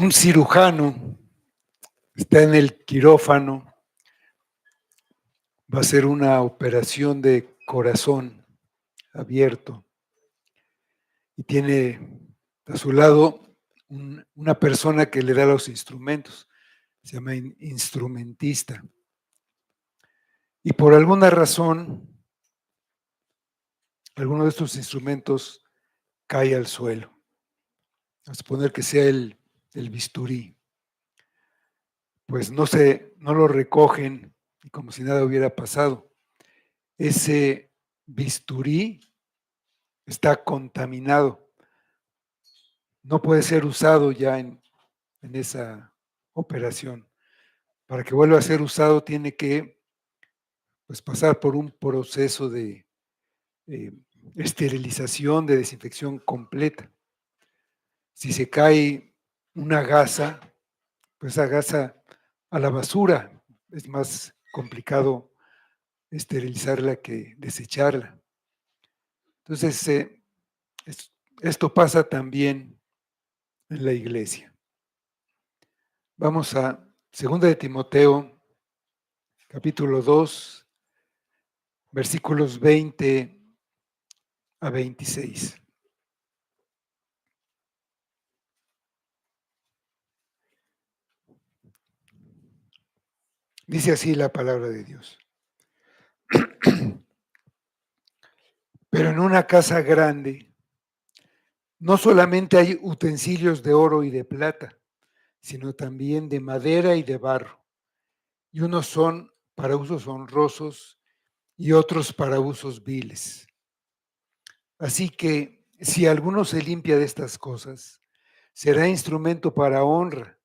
Un cirujano está en el quirófano, va a hacer una operación de corazón abierto y tiene a su lado una persona que le da los instrumentos, se llama instrumentista. Y por alguna razón, alguno de estos instrumentos cae al suelo. A suponer que sea el bisturí. Pues no lo recogen y como si nada hubiera pasado. Ese bisturí está contaminado. No puede ser usado ya en esa operación. Para que vuelva a ser usado tiene que pues, pasar por un proceso de esterilización, de desinfección completa. Si se cae una gasa, pues esa gasa a la basura. Es más complicado esterilizarla que desecharla. Entonces, esto pasa también en la iglesia. Vamos a 2 de Timoteo, capítulo 2, versículos 20 a 26. Dice así la palabra de Dios. Pero en una casa grande, no solamente hay utensilios de oro y de plata, sino también de madera y de barro. Y unos son para usos honrosos y otros para usos viles. Así que si alguno se limpia de estas cosas, será instrumento para honra,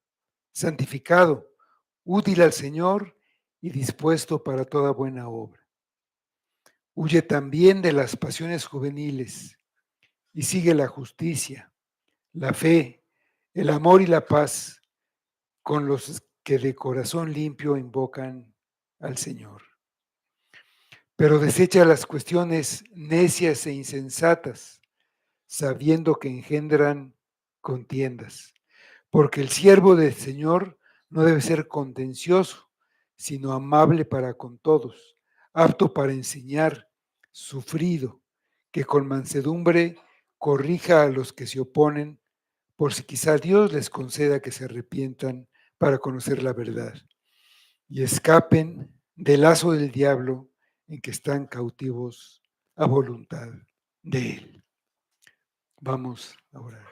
santificado, útil al Señor y dispuesto para toda buena obra. Huye también de las pasiones juveniles y sigue la justicia, la fe, el amor y la paz con los que de corazón limpio invocan al Señor. Pero desecha las cuestiones necias e insensatas, sabiendo que engendran contiendas. Porque el siervo del Señor no debe ser contencioso, sino amable para con todos, apto para enseñar, sufrido, que con mansedumbre corrija a los que se oponen, por si quizá Dios les conceda que se arrepientan para conocer la verdad y escapen del lazo del diablo en que están cautivos a voluntad de él. Vamos a orar.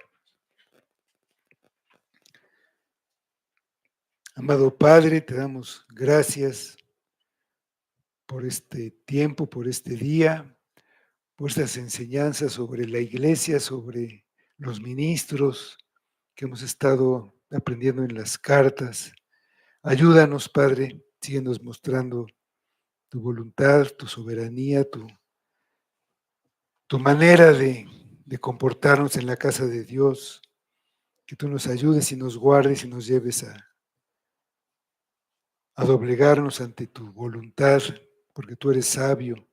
Amado Padre, te damos gracias por este tiempo, por este día, por estas enseñanzas sobre la iglesia, sobre los ministros que hemos estado aprendiendo en las cartas. Ayúdanos, Padre, síguenos mostrando tu voluntad, tu soberanía, tu manera de comportarnos en la casa de Dios, que tú nos ayudes y nos guardes y nos lleves a doblegarnos ante tu voluntad, porque tú eres sabio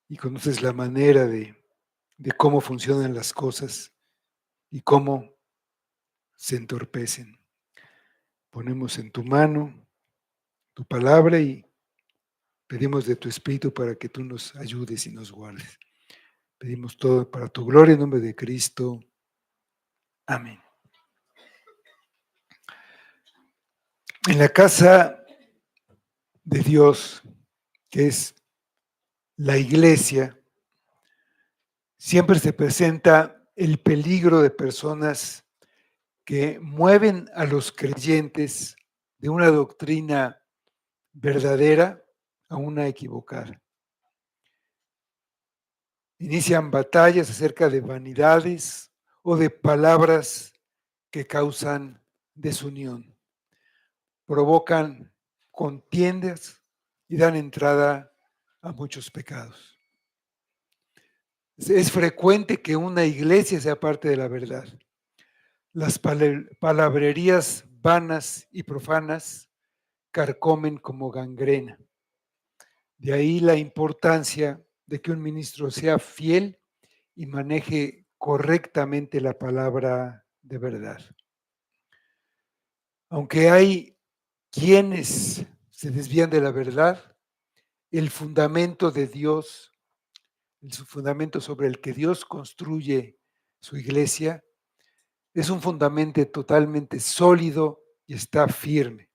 y conoces la manera de cómo funcionan las cosas y cómo se entorpecen. Ponemos en tu mano tu palabra y pedimos de tu Espíritu para que tú nos ayudes y nos guardes. Pedimos todo para tu gloria en nombre de Cristo. Amén. En la casa de Dios, que es la iglesia, siempre se presenta el peligro de personas que mueven a los creyentes de una doctrina verdadera a una equivocada. Inician batallas acerca de vanidades o de palabras que causan desunión. Provocan contiendas y dan entrada a muchos pecados. Es frecuente que una iglesia sea parte de la verdad. Las palabrerías vanas y profanas carcomen como gangrena. De ahí la importancia de que un ministro sea fiel y maneje correctamente la palabra de verdad. Aunque hay quienes se desvían de la verdad, el fundamento de Dios, el fundamento sobre el que Dios construye su iglesia, es un fundamento totalmente sólido y está firme,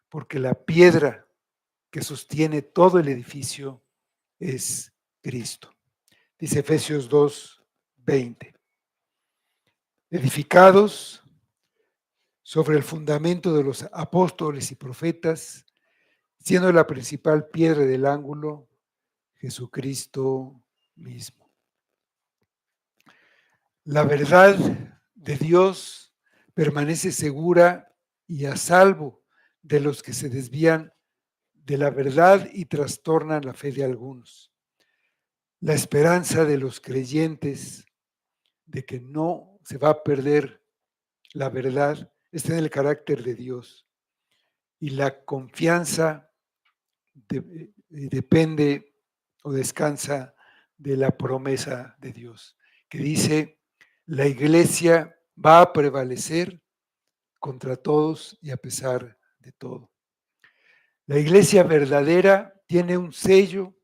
porque la piedra que sostiene todo el edificio es Cristo. Dice Efesios 2:20. Edificados sobre el fundamento de los apóstoles y profetas, siendo la principal piedra del ángulo Jesucristo mismo. La verdad de Dios permanece segura y a salvo de los que se desvían de la verdad y trastornan la fe de algunos. La esperanza de los creyentes de que no se va a perder la verdad está en el carácter de Dios, y la confianza depende o descansa de la promesa de Dios, que dice: la iglesia va a prevalecer contra todos y a pesar de todo. La iglesia verdadera tiene un sello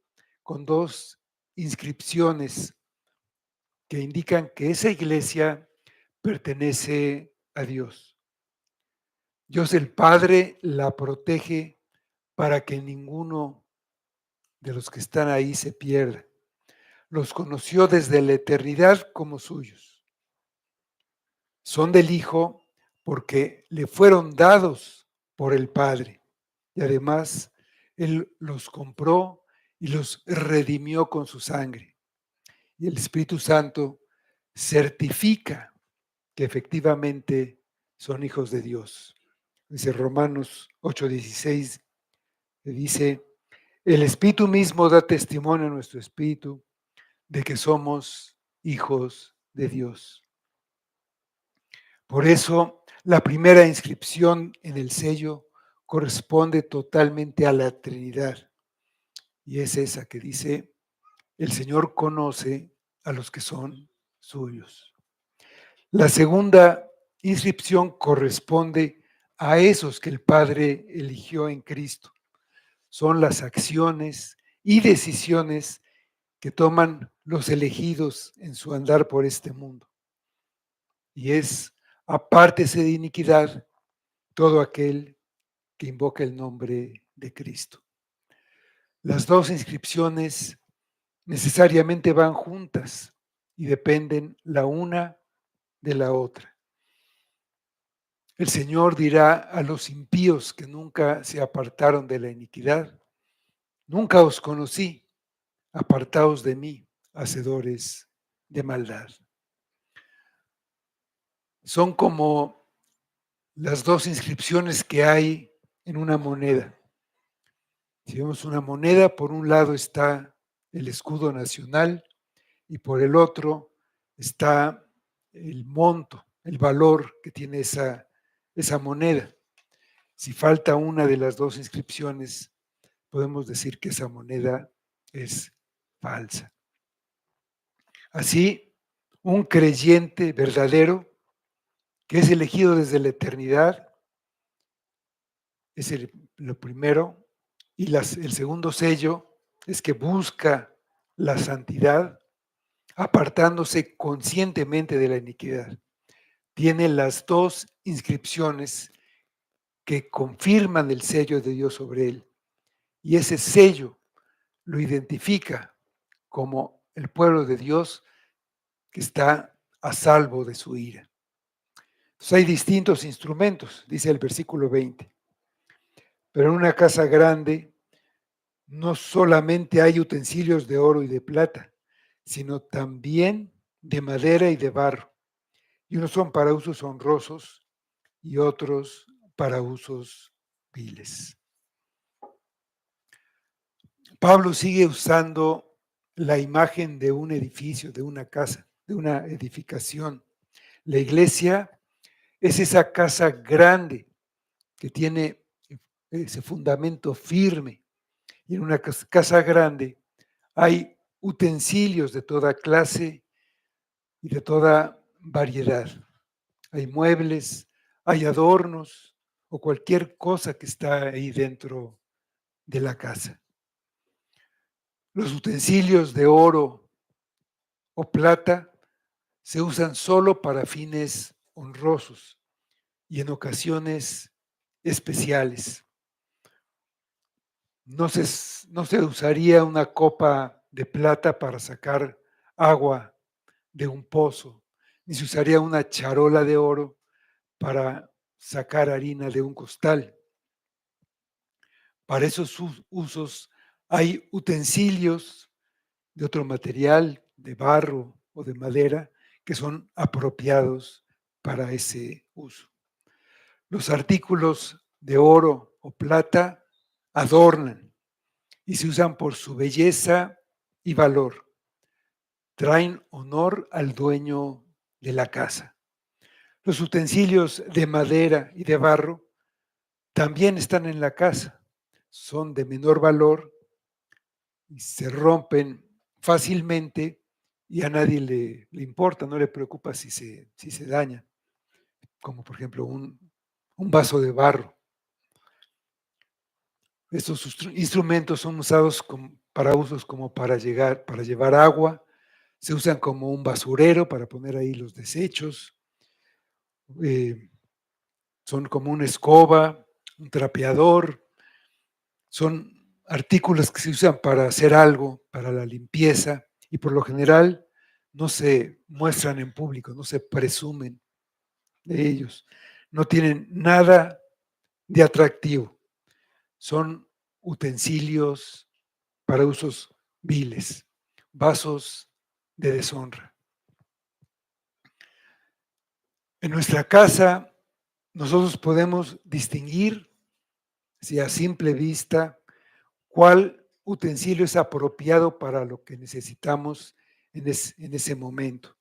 con dos inscripciones que indican que esa iglesia pertenece a Dios. Dios el Padre la protege para que ninguno de los que están ahí se pierda. Los conoció desde la eternidad como suyos. Son del Hijo porque le fueron dados por el Padre. Y además, Él los compró y los redimió con su sangre. Y el Espíritu Santo certifica que efectivamente son hijos de Dios. Dice Romanos 8:16, que dice: el Espíritu mismo da testimonio a nuestro espíritu de que somos hijos de Dios. Por eso, la primera inscripción en el sello corresponde totalmente a la Trinidad, y es esa que dice: el Señor conoce a los que son suyos. La segunda inscripción corresponde a esos que el Padre eligió en Cristo. Son las acciones y decisiones que toman los elegidos en su andar por este mundo. Y es: apártese de iniquidad todo aquel que invoca el nombre de Cristo. Las dos inscripciones necesariamente van juntas y dependen la una de la otra. El Señor dirá a los impíos que nunca se apartaron de la iniquidad: nunca os conocí, apartaos de mí, hacedores de maldad. Son como las dos inscripciones que hay en una moneda. Si vemos una moneda, por un lado está el escudo nacional y por el otro está el monto, el valor que tiene esa moneda. Si falta una de las dos inscripciones, podemos decir que esa moneda es falsa. Así, un creyente verdadero que es elegido desde la eternidad es lo primero, y el segundo sello es que busca la santidad apartándose conscientemente de la iniquidad. Tiene las dos inscripciones que confirman el sello de Dios sobre él, y ese sello lo identifica como el pueblo de Dios que está a salvo de su ira. Entonces hay distintos instrumentos, dice el versículo 20. Pero en una casa grande no solamente hay utensilios de oro y de plata, sino también de madera y de barro. Y unos son para usos honrosos y otros para usos viles. Pablo sigue usando la imagen de un edificio, de una casa, de una edificación. La iglesia es esa casa grande que tiene ese fundamento firme. Y en una casa grande hay utensilios de toda clase y de toda variedad. Hay muebles, hay adornos, o cualquier cosa que está ahí dentro de la casa. Los utensilios de oro o plata se usan solo para fines honrosos y en ocasiones especiales. No se usaría una copa de plata para sacar agua de un pozo, ni se usaría una charola de oro para sacar harina de un costal. Para esos usos hay utensilios de otro material, de barro o de madera, que son apropiados para ese uso. Los artículos de oro o plata adornan y se usan por su belleza y valor. Traen honor al dueño de la casa. Los utensilios de madera y de barro también están en la casa. Son de menor valor y se rompen fácilmente y a nadie le importa, no le preocupa si se daña, como por ejemplo un vaso de barro. Estos instrumentos son usados para usos como para llevar agua, se usan como un basurero para poner ahí los desechos, eh, son como una escoba, un trapeador, son artículos que se usan para hacer algo, para la limpieza, y por lo general no se muestran en público, no se presumen de ellos, no tienen nada de atractivo, son utensilios para usos viles, vasos de deshonra. En nuestra casa nosotros podemos distinguir, si a simple vista, cuál utensilio es apropiado para lo que necesitamos en ese momento.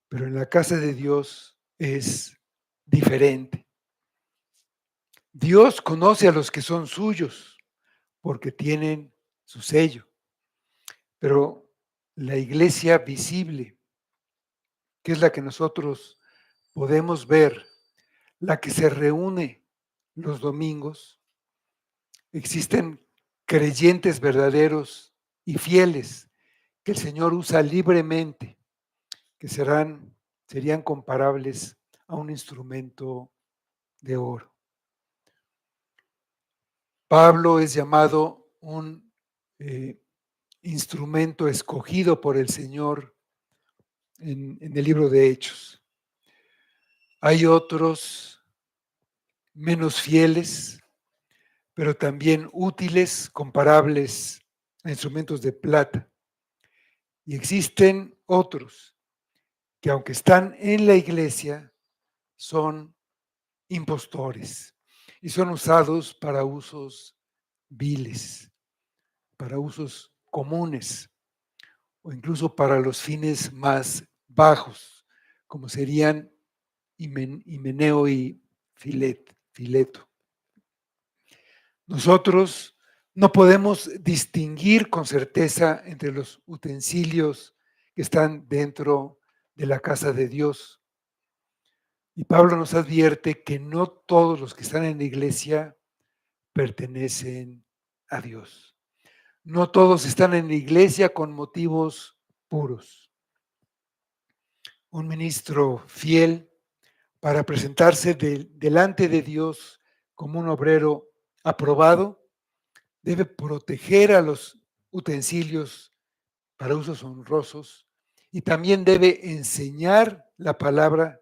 Pero en la casa de Dios es diferente. Dios conoce a los que son suyos porque tienen su sello. Pero la iglesia visible, que es la que nosotros podemos ver, la que se reúne los domingos, existen creyentes verdaderos y fieles que el Señor usa libremente, que serían comparables a un instrumento de oro. Pablo es llamado un instrumento escogido por el Señor en el libro de Hechos. Hay otros menos fieles, pero también útiles, comparables a instrumentos de plata. Y existen otros que aunque están en la iglesia, son impostores y son usados para usos viles, para usos comunes o incluso para los fines más bajos, como serían Himeneo y Fileto. Nosotros no podemos distinguir con certeza entre los utensilios que están dentro de la casa de Dios. Y Pablo nos advierte que no todos los que están en la iglesia pertenecen a Dios. No todos están en la iglesia con motivos puros. Un ministro fiel, para presentarse delante de Dios como un obrero aprobado, debe proteger a los utensilios para usos honrosos y también debe enseñar la palabra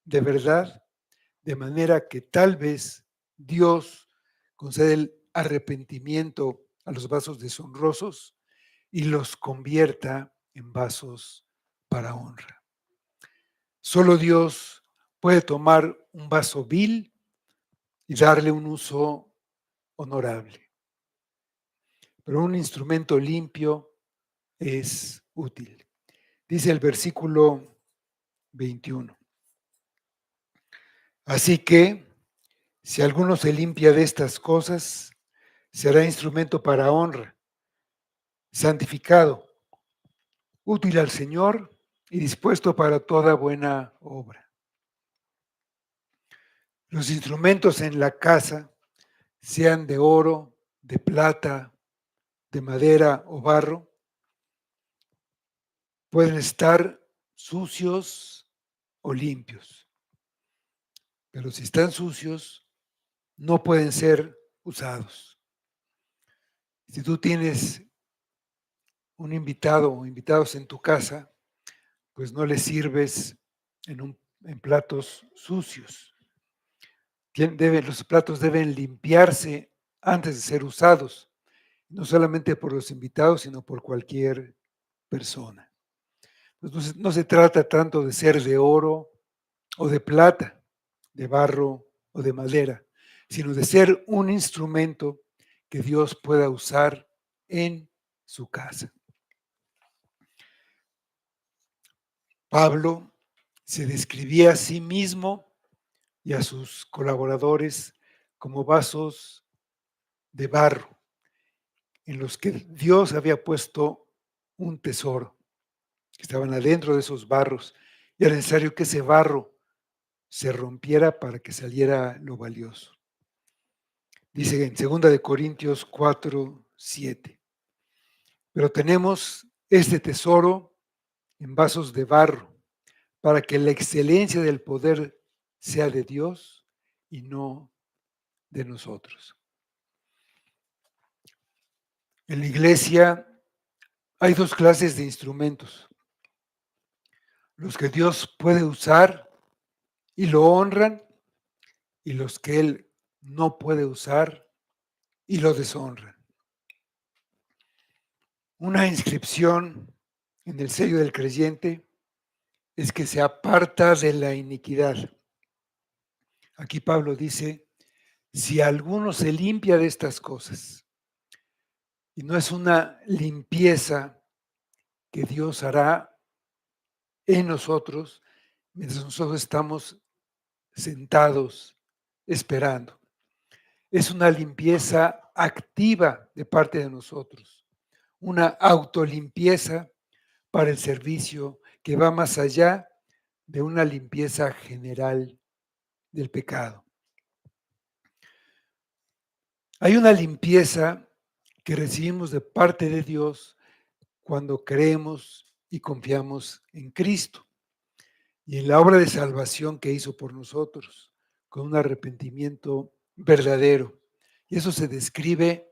de verdad, de manera que tal vez Dios concede el arrepentimiento a los vasos deshonrosos y los convierta en vasos para honra. Solo Dios puede tomar un vaso vil y darle un uso honorable. Pero un instrumento limpio es útil. Dice el versículo 21. Así que, si alguno se limpia de estas cosas, será instrumento para honra, santificado, útil al Señor y dispuesto para toda buena obra. Los instrumentos en la casa, sean de oro, de plata, de madera o barro, pueden estar sucios o limpios, pero si están sucios, no pueden ser usados. Si tú tienes un invitado o invitados en tu casa, pues no les sirves en platos sucios. Los platos deben limpiarse antes de ser usados, no solamente por los invitados, sino por cualquier persona. Entonces, no se trata tanto de ser de oro o de plata, de barro o de madera, sino de ser un instrumento que Dios pueda usar en su casa. Pablo se describía a sí mismo y a sus colaboradores como vasos de barro en los que Dios había puesto un tesoro, que estaban adentro de esos barros, y era necesario que ese barro se rompiera para que saliera lo valioso. Dice en 2 Corintios 4:7, pero tenemos este tesoro en vasos de barro, para que la excelencia del poder sea de Dios y no de nosotros. En la iglesia hay dos clases de instrumentos: los que Dios puede usar y lo honran, y los que Él no puede usar y lo deshonran. Una inscripción en el sello del creyente es que se aparta de la iniquidad. Aquí Pablo dice, si alguno se limpia de estas cosas, y no es una limpieza que Dios hará en nosotros mientras nosotros estamos sentados esperando. Es una limpieza activa de parte de nosotros, una autolimpieza para el servicio que va más allá de una limpieza general del pecado. Hay una limpieza que recibimos de parte de Dios cuando creemos y confiamos en Cristo y en la obra de salvación que hizo por nosotros, con un arrepentimiento verdadero. Y eso se describe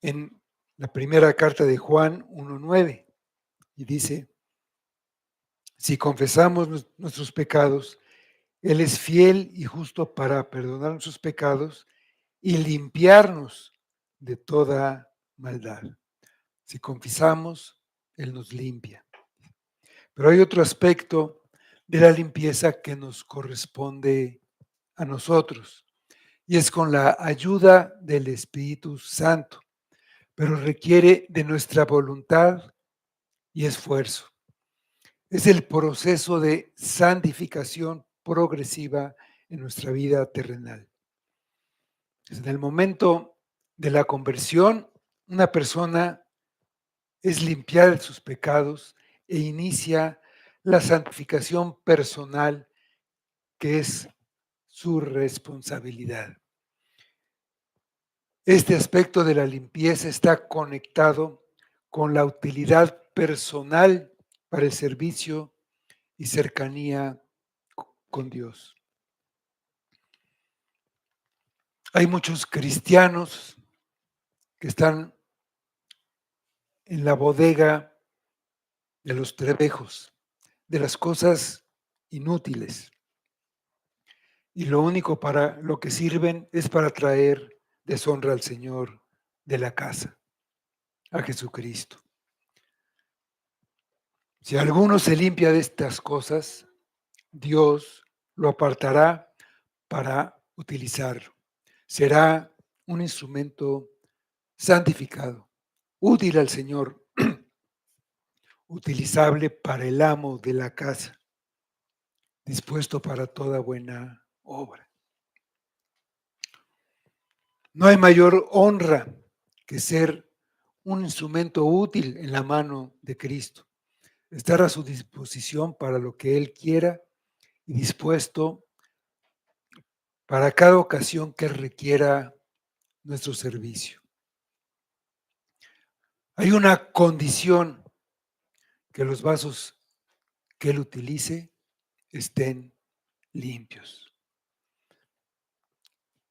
en la primera carta de Juan 1:9, y dice, si confesamos nuestros pecados, Él es fiel y justo para perdonar nuestros pecados y limpiarnos de toda maldad. Si confesamos, Él nos limpia. Pero hay otro aspecto de la limpieza que nos corresponde a nosotros, y es con la ayuda del Espíritu Santo, pero requiere de nuestra voluntad y esfuerzo. Es el proceso de santificación progresiva en nuestra vida terrenal. En el momento de la conversión, una persona es limpiada de sus pecados e inicia la santificación personal, que es su responsabilidad. Este aspecto de la limpieza está conectado con la utilidad personal para el servicio y cercanía con Dios. Hay muchos cristianos que están en la bodega de los trebejos, de las cosas inútiles, y lo único para lo que sirven es para traer deshonra al Señor de la casa, a Jesucristo. Si alguno se limpia de estas cosas, Dios lo apartará para utilizarlo. Será un instrumento santificado, útil al Señor, utilizable para el amo de la casa, dispuesto para toda buena obra. No hay mayor honra que ser un instrumento útil en la mano de Cristo, estar a su disposición para lo que Él quiera y dispuesto para cada ocasión que requiera nuestro servicio. Hay una condición: que los vasos que Él utilice estén limpios.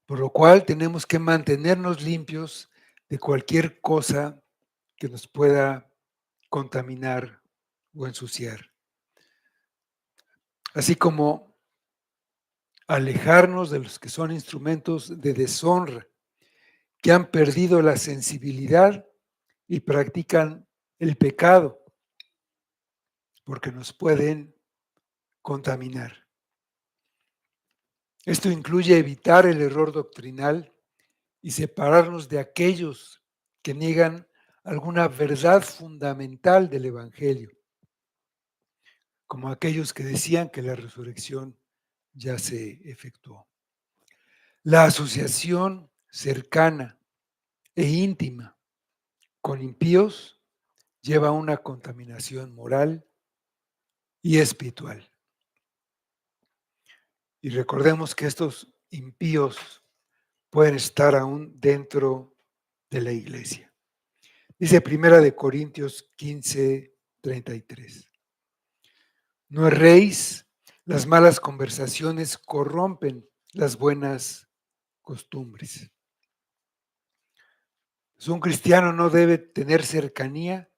Por lo cual tenemos que mantenernos limpios de cualquier cosa que nos pueda contaminar o ensuciar. Así como alejarnos de los que son instrumentos de deshonra, que han perdido la sensibilidad y practican el pecado, porque nos pueden contaminar. Esto incluye evitar el error doctrinal y separarnos de aquellos que niegan alguna verdad fundamental del Evangelio, como aquellos que decían que la resurrección ya se efectuó. La asociación cercana e íntima con impíos lleva a una contaminación moral y espiritual. Y recordemos que estos impíos pueden estar aún dentro de la iglesia. Dice Primera de Corintios 15:33. No erréis, las malas conversaciones corrompen las buenas costumbres. Un cristiano no debe tener cercanía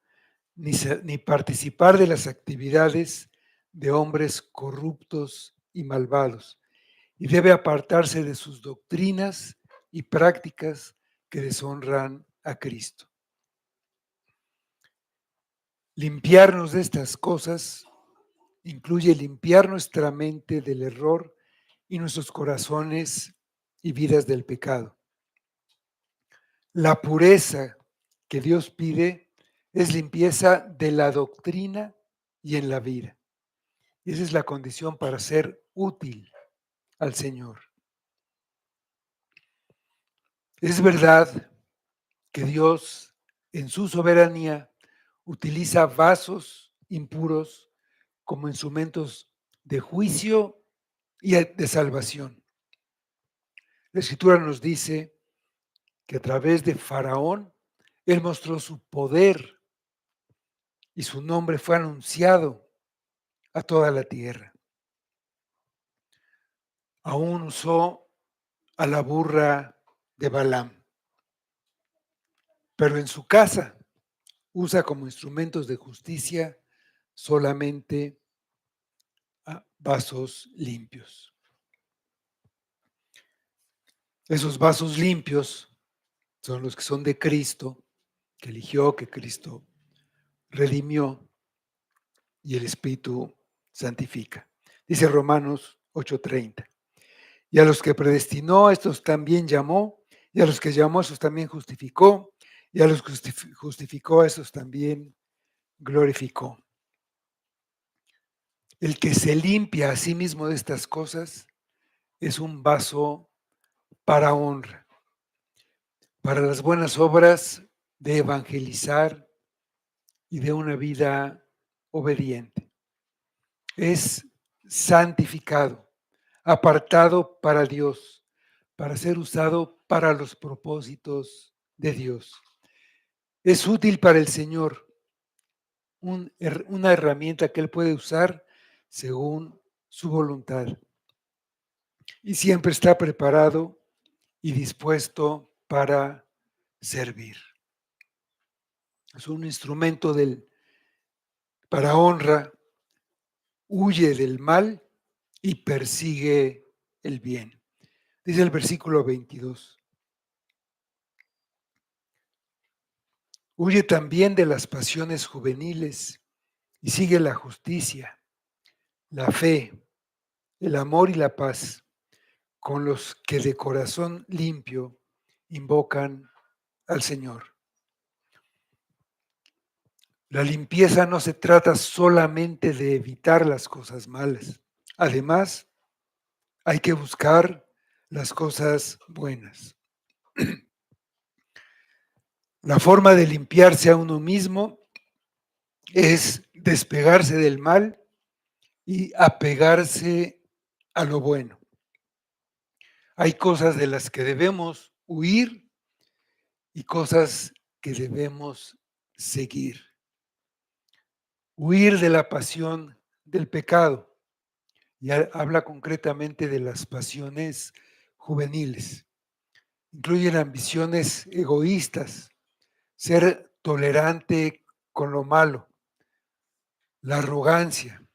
ni participar de las actividades de hombres corruptos y malvados, y debe apartarse de sus doctrinas y prácticas que deshonran a Cristo. Limpiarnos de estas cosas incluye limpiar nuestra mente del error y nuestros corazones y vidas del pecado. La pureza que Dios pide es limpieza de la doctrina y en la vida. Y esa es la condición para ser útil al Señor. Es verdad que Dios, en su soberanía, utiliza vasos impuros como instrumentos de juicio y de salvación. La Escritura nos dice que a través de Faraón, Él mostró su poder y su nombre fue anunciado a toda la tierra. Aún usó a la burra de Balaam, pero en su casa usa como instrumentos de justicia solamente a vasos limpios. Esos vasos limpios son los que son de Cristo, que eligió, que Cristo redimió y el Espíritu santifica. Dice Romanos 8:30. Y a los que predestinó, a estos también llamó, y a los que llamó, a estos también justificó, y a los que justificó, a estos también glorificó. El que se limpia a sí mismo de estas cosas es un vaso para honra, para las buenas obras de evangelizar y de una vida obediente. Es santificado, apartado para Dios, para ser usado para los propósitos de Dios. Es útil para el Señor, una herramienta que Él puede usar según su voluntad. Y siempre está preparado y dispuesto para servir. Es un instrumento para honra, huye del mal y persigue el bien. Dice el versículo 22. Huye también de las pasiones juveniles y sigue la justicia, la fe, el amor y la paz, con los que de corazón limpio invocan al Señor. La limpieza no se trata solamente de evitar las cosas malas. Además, hay que buscar las cosas buenas. La forma de limpiarse a uno mismo es despegarse del mal y apegarse a lo bueno. Hay cosas de las que debemos huir y cosas que debemos seguir. Huir de la pasión del pecado. Y habla concretamente de las pasiones juveniles. Incluyen ambiciones egoístas, ser tolerante con lo malo, la arrogancia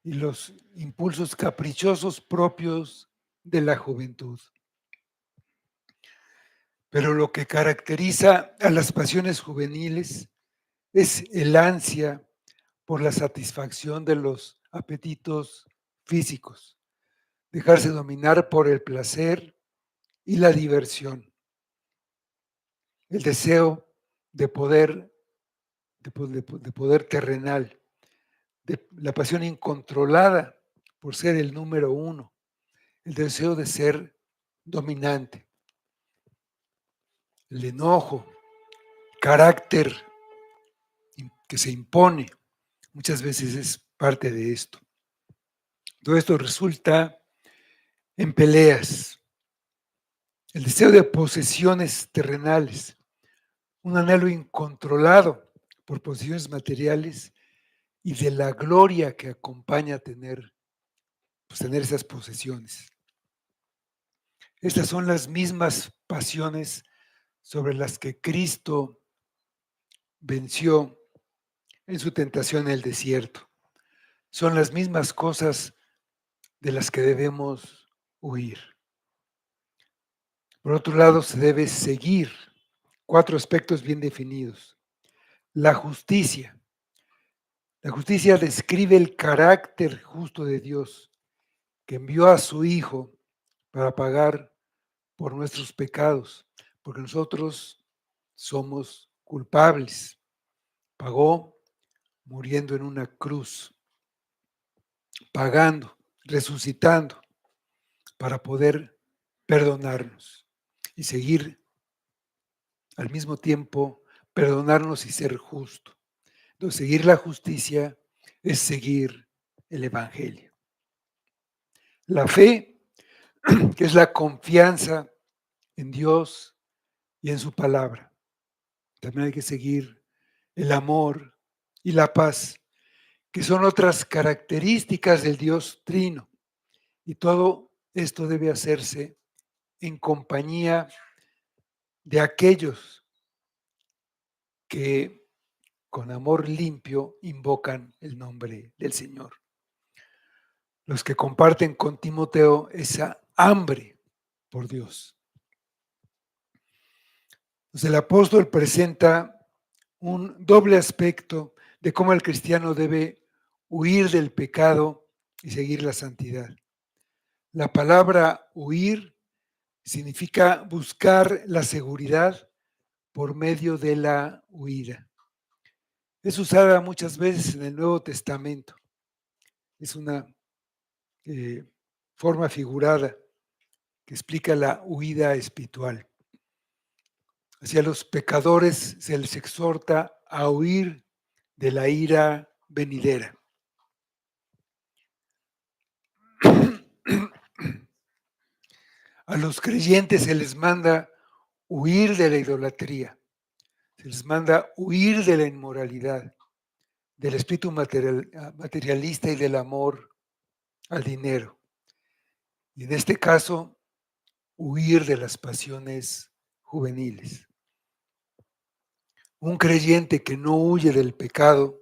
y los impulsos caprichosos propios de la juventud. Pero lo que caracteriza a las pasiones juveniles es el ansia por la satisfacción de los apetitos físicos, dejarse dominar por el placer y la diversión, el deseo de poder, de poder terrenal, de la pasión incontrolada por ser el número uno, el deseo de ser dominante, el enojo, carácter que se impone, muchas veces es parte de esto. Todo esto resulta en peleas, el deseo de posesiones terrenales, un anhelo incontrolado por posesiones materiales y de la gloria que acompaña tener, pues, tener esas posesiones. Estas son las mismas pasiones sobre las que Cristo venció en su tentación en el desierto. Son las mismas cosas de las que debemos huir. Por otro lado, se debe seguir 4 aspectos bien definidos. La justicia. La justicia describe el carácter justo de Dios, que envió a su Hijo para pagar por nuestros pecados, porque nosotros somos culpables. Pagó muriendo en una cruz, pagando, resucitando, para poder perdonarnos y seguir al mismo tiempo, perdonarnos y ser justo. Entonces, seguir la justicia es seguir el Evangelio. La fe, que es la confianza en Dios y en su palabra. También hay que seguir el amor y la paz, que son otras características del Dios Trino. Y todo esto debe hacerse en compañía de aquellos que con amor limpio invocan el nombre del Señor. Los que comparten con Timoteo esa hambre por Dios. Entonces, el apóstol presenta un doble aspecto de cómo el cristiano debe huir del pecado y seguir la santidad. La palabra huir significa buscar la seguridad por medio de la huida. Es usada muchas veces en el Nuevo Testamento. Es una forma figurada que explica la huida espiritual. Hacia los pecadores se les exhorta a huir de la ira venidera. A los creyentes se les manda huir de la idolatría, se les manda huir de la inmoralidad, del espíritu materialista y del amor al dinero. Y en este caso, huir de las pasiones juveniles. Un creyente que no huye del pecado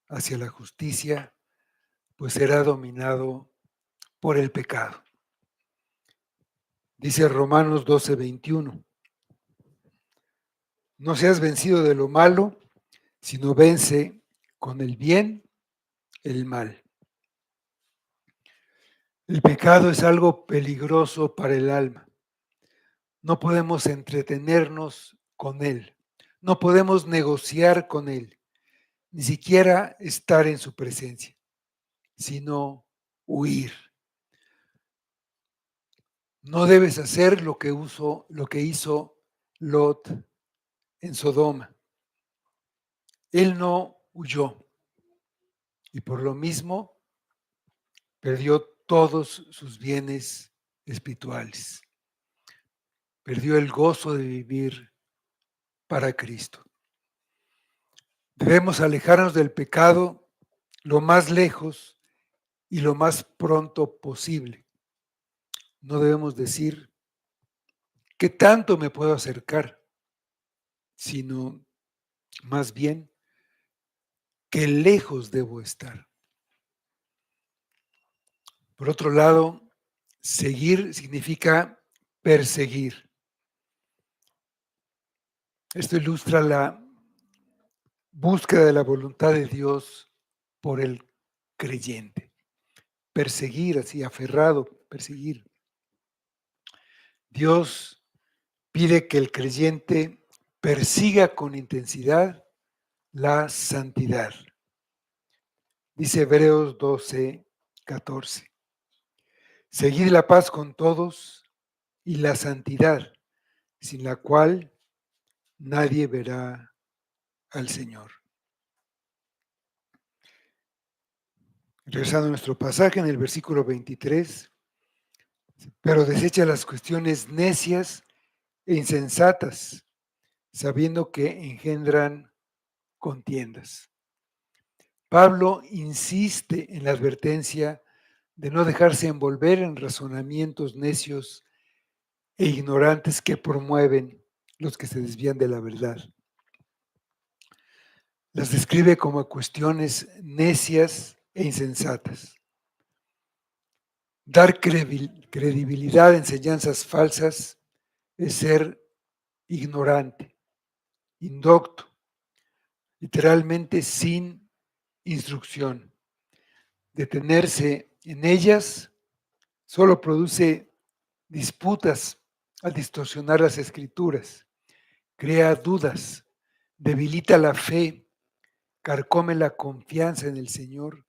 hacia la justicia, pues será dominado por el pecado. Dice Romanos 12:21, no seas vencido de lo malo, sino vence con el bien el mal. El pecado es algo peligroso para el alma. No podemos entretenernos con él, no podemos negociar con él, ni siquiera estar en su presencia, sino huir. No debes hacer lo que hizo Lot en Sodoma. Él no huyó y por lo mismo perdió todos sus bienes espirituales. Perdió el gozo de vivir para Cristo. Debemos alejarnos del pecado lo más lejos y lo más pronto posible. No debemos decir qué tanto me puedo acercar, sino más bien qué lejos debo estar. Por otro lado, seguir significa perseguir. Esto ilustra la búsqueda de la voluntad de Dios por el creyente. Perseguir, así, aferrado, perseguir. Dios pide que el creyente persiga con intensidad la santidad. Dice Hebreos 12:14. Seguid la paz con todos y la santidad, sin la cual nadie verá al Señor. Regresando a nuestro pasaje en el versículo 23, pero desecha las cuestiones necias e insensatas, sabiendo que engendran contiendas. Pablo insiste en la advertencia de no dejarse envolver en razonamientos necios e ignorantes que promueven los que se desvían de la verdad. Las describe como cuestiones necias e insensatas. Dar credibilidad a enseñanzas falsas es ser ignorante, indocto, literalmente sin instrucción. Detenerse en ellas solo produce disputas al distorsionar las escrituras, crea dudas, debilita la fe, carcome la confianza en el Señor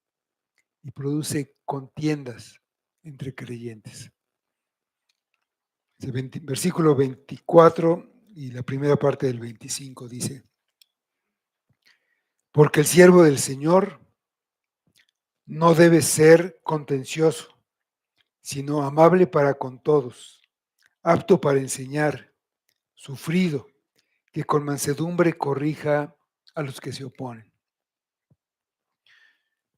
y produce contiendas entre creyentes. El versículo 24 y la primera parte del 25 dice: porque el siervo del Señor no debe ser contencioso, sino amable para con todos, apto para enseñar, sufrido, que con mansedumbre corrija a los que se oponen.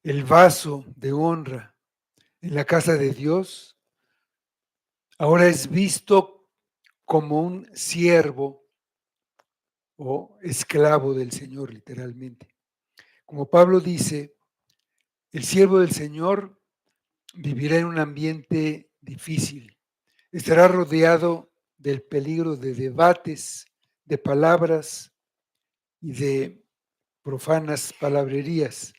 El vaso de honra en la casa de Dios ahora es visto como un siervo o esclavo del Señor, literalmente. Como Pablo dice, el siervo del Señor vivirá en un ambiente difícil, estará rodeado del peligro de debates, de palabras y de profanas palabrerías,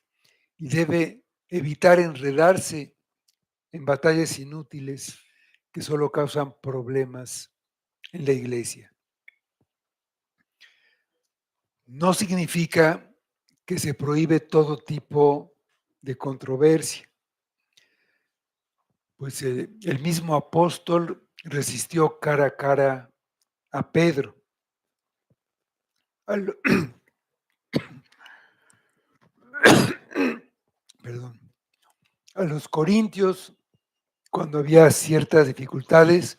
y debe evitar enredarse en batallas inútiles que solo causan problemas en la iglesia. No significa que se prohíbe todo tipo de controversia, pues el mismo apóstol resistió cara a cara a Pedro. Perdón, a los corintios, cuando había ciertas dificultades,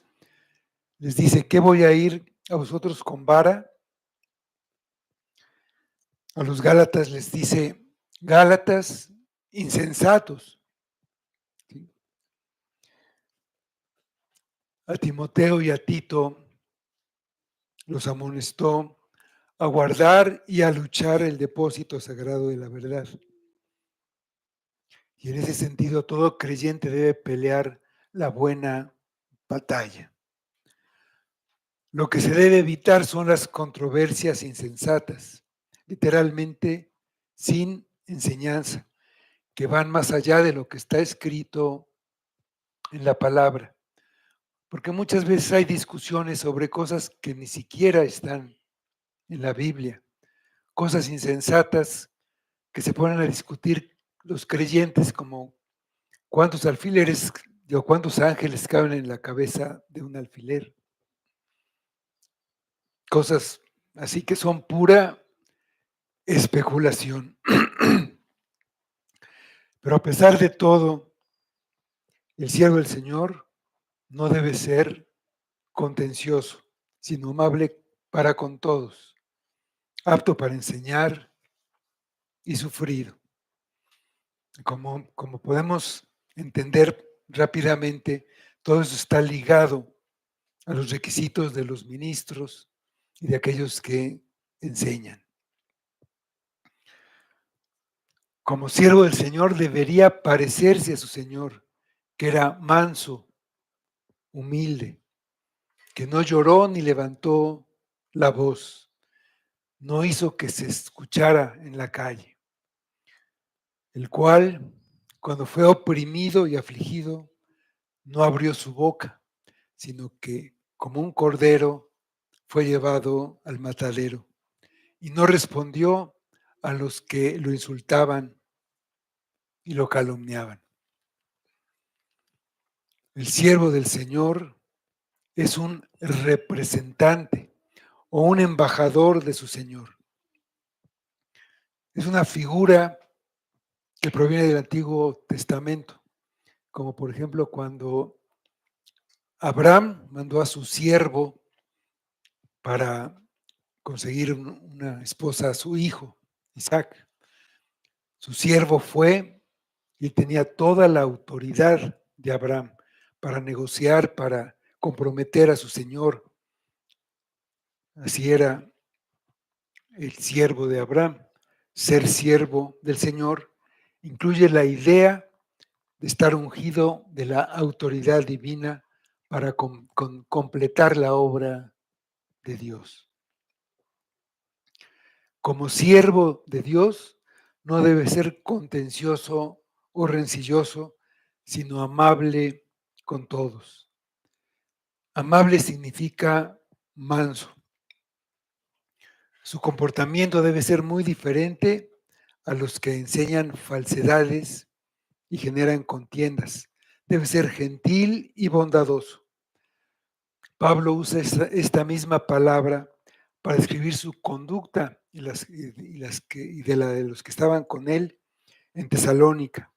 les dice: ¿qué voy a ir a vosotros con vara? A los gálatas les dice: gálatas insensatos. ¿Sí? A Timoteo y a Tito los amonestó a guardar y a luchar el depósito sagrado de la verdad. Y en ese sentido, todo creyente debe pelear la buena batalla. Lo que se debe evitar son las controversias insensatas, literalmente sin enseñanza, que van más allá de lo que está escrito en la palabra. Porque muchas veces hay discusiones sobre cosas que ni siquiera están en la Biblia, cosas insensatas que se ponen a discutir los creyentes, como cuántos alfileres o cuántos ángeles caben en la cabeza de un alfiler. Cosas así que son pura especulación. Pero a pesar de todo, el siervo del Señor no debe ser contencioso, sino amable para con todos, apto para enseñar y sufrido. Como podemos entender rápidamente, todo eso está ligado a los requisitos de los ministros y de aquellos que enseñan. Como siervo del Señor debería parecerse a su Señor, que era manso, humilde, que no lloró ni levantó la voz, no hizo que se escuchara en la calle, el cual, cuando fue oprimido y afligido, no abrió su boca, sino que como un cordero fue llevado al matadero y no respondió a los que lo insultaban y lo calumniaban. El siervo del Señor es un representante o un embajador de su Señor. Es una figura que proviene del Antiguo Testamento, como por ejemplo cuando Abraham mandó a su siervo para conseguir una esposa a su hijo, Isaac. Su siervo fue y tenía toda la autoridad de Abraham para negociar, para comprometer a su señor. Así era el siervo de Abraham. Ser siervo del Señor incluye la idea de estar ungido de la autoridad divina para completar la obra de Dios. Como siervo de Dios, no debe ser contencioso o rencilloso, sino amable con todos. Amable significa manso. Su comportamiento debe ser muy diferente a los que enseñan falsedades y generan contiendas. Debe ser gentil y bondadoso. Pablo usa esta misma palabra para describir su conducta y de la de los que estaban con él en Tesalónica.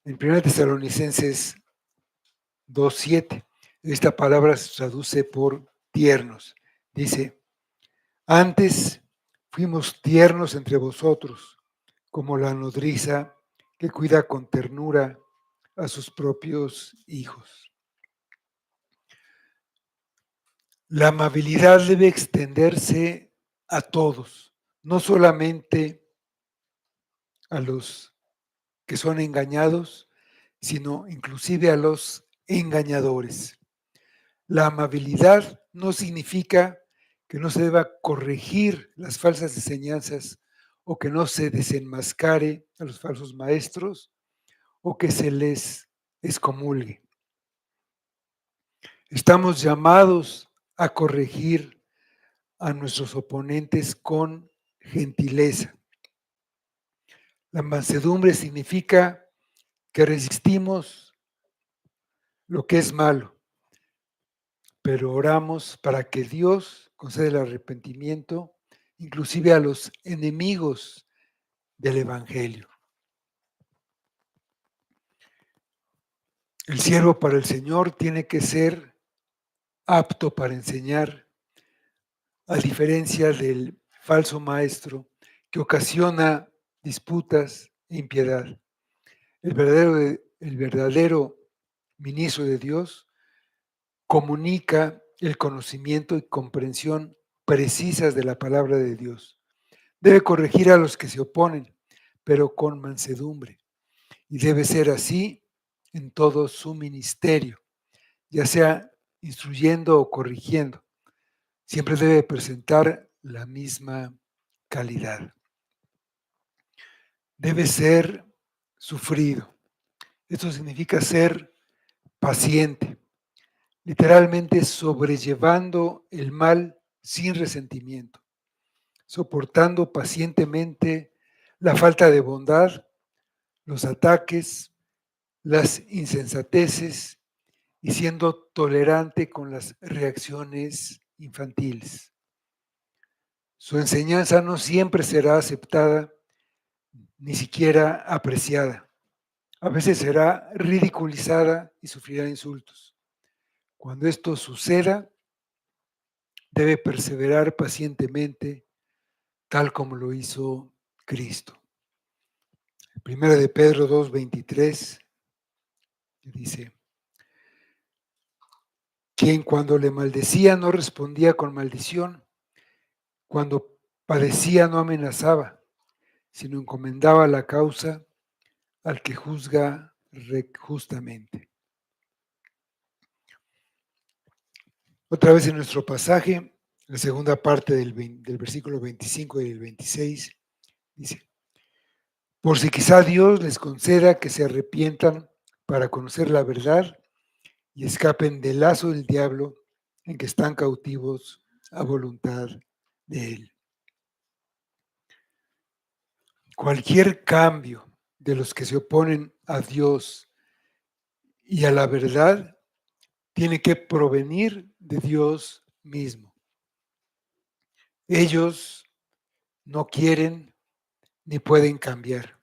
En 1 Tesalonicenses 2:7, esta palabra se traduce por tiernos. Dice, antes fuimos tiernos entre vosotros, como la nodriza que cuida con ternura a sus propios hijos. La amabilidad debe extenderse a todos, no solamente a los que son engañados, sino inclusive a los engañadores. La amabilidad no significa que no se deba corregir las falsas enseñanzas o que no se desenmascare a los falsos maestros o que se les excomulgue. Estamos llamados a corregir a nuestros oponentes con gentileza. La mansedumbre significa que resistimos lo que es malo, pero oramos para que Dios conceda el arrepentimiento, inclusive a los enemigos del Evangelio. El siervo para el Señor tiene que ser apto para enseñar, a diferencia del falso maestro que ocasiona disputas e impiedad. El verdadero ministro de Dios comunica el conocimiento y comprensión precisas de la palabra de Dios. Debe corregir a los que se oponen, pero con mansedumbre. Y debe ser así en todo su ministerio, ya sea instruyendo o corrigiendo. Siempre debe presentar la misma calidad. Debe ser sufrido. Esto significa ser paciente, literalmente sobrellevando el mal sin resentimiento, soportando pacientemente la falta de bondad, los ataques, las insensateces y siendo tolerante con las reacciones infantiles. Su enseñanza no siempre será aceptada, ni siquiera apreciada. A veces será ridiculizada y sufrirá insultos. Cuando esto suceda, debe perseverar pacientemente, tal como lo hizo Cristo. Primera de Pedro 2:23 dice: quien cuando le maldecía no respondía con maldición, cuando padecía no amenazaba, sino encomendaba la causa al que juzga justamente. Otra vez en nuestro pasaje, la segunda parte del versículo 25 y el 26, dice: por si quizá Dios les conceda que se arrepientan para conocer la verdad y escapen del lazo del diablo en que están cautivos a voluntad de él. Cualquier cambio de los que se oponen a Dios y a la verdad tiene que provenir de Dios mismo. Ellos no quieren ni pueden cambiar,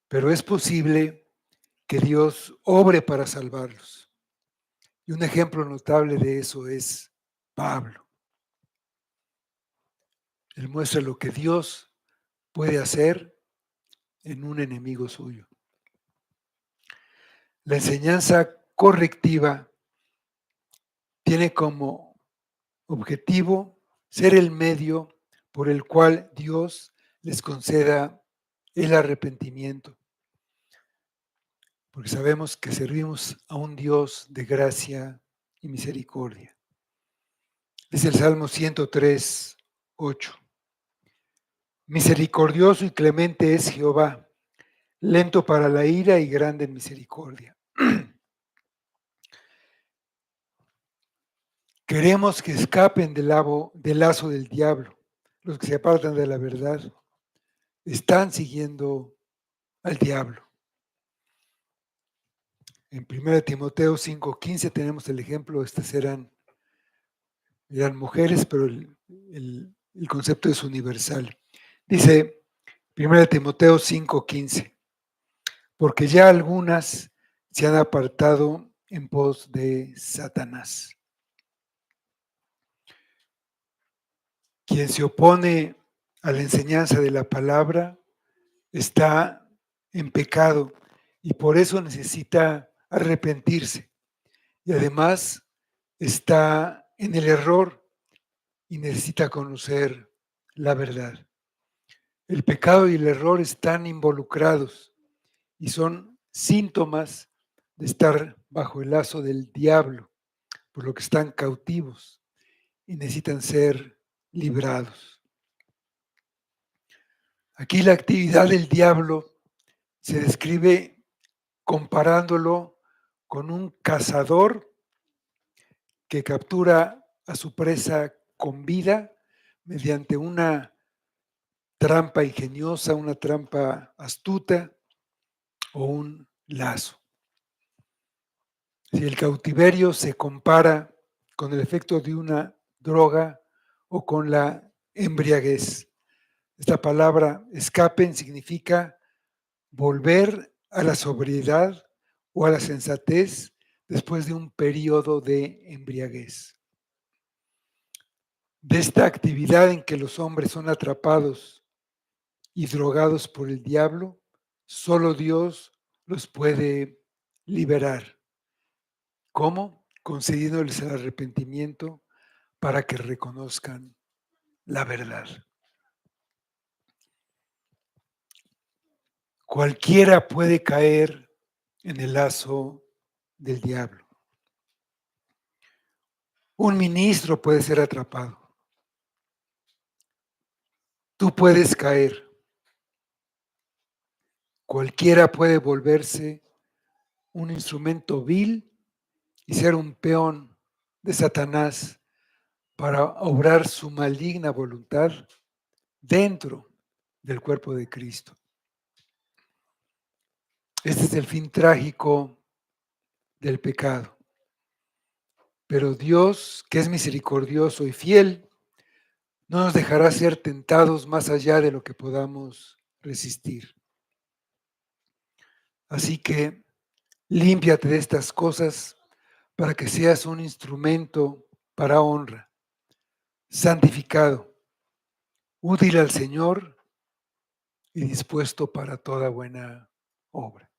pero es posible que Dios obre para salvarlos. Y un ejemplo notable de eso es Pablo. Él muestra lo que Dios puede hacer en un enemigo suyo. La enseñanza correctiva tiene como objetivo ser el medio por el cual Dios les conceda el arrepentimiento, porque sabemos que servimos a un Dios de gracia y misericordia. Dice el Salmo 103:8: misericordioso y clemente es Jehová, lento para la ira y grande en misericordia. Queremos que escapen del lazo del diablo. Los que se apartan de la verdad están siguiendo al diablo. En 1 Timoteo 5:15 tenemos el ejemplo, estas eran mujeres, pero el concepto es universal. Dice 1 Timoteo 5:15: porque ya algunas se han apartado en pos de Satanás. Quien se opone a la enseñanza de la palabra está en pecado y por eso necesita arrepentirse. Y además está en el error y necesita conocer la verdad. El pecado y el error están involucrados y son síntomas de estar bajo el lazo del diablo, por lo que están cautivos y necesitan ser librados. Aquí la actividad del diablo se describe comparándolo con un cazador que captura a su presa con vida mediante una trampa ingeniosa, una trampa astuta o un lazo. Si el cautiverio se compara con el efecto de una droga o con la embriaguez. Esta palabra escapen significa volver a la sobriedad o a la sensatez después de un periodo de embriaguez. De esta actividad en que los hombres son atrapados y drogados por el diablo, solo Dios los puede liberar. ¿Cómo? Concediéndoles el arrepentimiento para que reconozcan la verdad. Cualquiera puede caer en el lazo del diablo. Un ministro puede ser atrapado. Tú puedes caer. Cualquiera puede volverse un instrumento vil y ser un peón de Satanás para obrar su maligna voluntad dentro del cuerpo de Cristo. Este es el fin trágico del pecado. Pero Dios, que es misericordioso y fiel, no nos dejará ser tentados más allá de lo que podamos resistir. Así que límpiate de estas cosas para que seas un instrumento para honra, santificado, útil al Señor y dispuesto para toda buena obra.